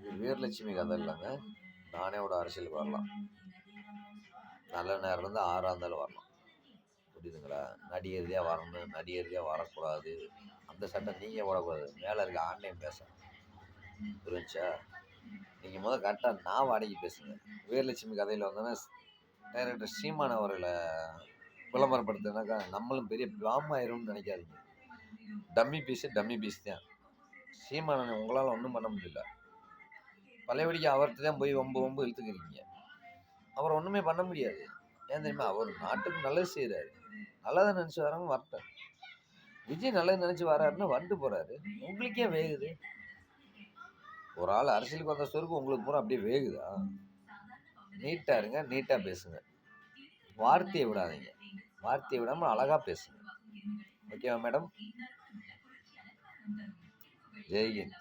இது வீரலட்சுமி கதை இல்லைங்க. நானே கூட அரசியலுக்கு வரலாம். நல்ல நேரம் இருந்து 6 இருந்தாலும் வரலாம். புரியுதுங்களா? நடிகர் ரீதியாக வரணும், நடிகர் ரீதியாக வரக்கூடாது. அந்த சட்டம் நீங்கள் போடக்கூடாது. மேலே இருக்க ஆன்லைன் பேச புரிஞ்சா. நீங்கள் கரெக்டாக நான் வாடகை பேசுங்க. வீரலட்சுமி கதையில் வந்தோன்னா டைரக்டர் சீமான் அவர்களை விளம்பரப்படுத்துனாக்கா நம்மளும் பெரிய பாமாயிரும்னு நினைக்காதீங்க. டம்மி பீஸ் தான். சீமானனை உங்களால் ஒன்றும் பண்ண முடியல. பழையபடிக்கு அவர்கிட்ட தான் போய் வம்பு இழுத்துக்கிறீங்க. அவரை ஒன்றுமே பண்ண முடியாது. ஏன் தெரியுமா? அவர் நாட்டுக்கு நல்லது செய்கிறாரு. நல்லதை நினச்சி வராங்க வரட்டும். விஜய் நல்லது நினச்சி வராருன்னா வந்துட்டு போகிறாரு. உங்களுக்கே வேகுது. ஒரு ஆள் அரசியலுக்கு வந்த சொருக்கு உங்களுக்கு பூரா அப்படியே வேகுதா? நீட்டாக இருங்க, நீட்டாக பேசுங்க. வார்த்தையை விடாதீங்க. வார்த்தையை விடாமல் அழகாக பேசுங்க. ஓகேவா மேடம்? ஜெய்ஹிந்த்.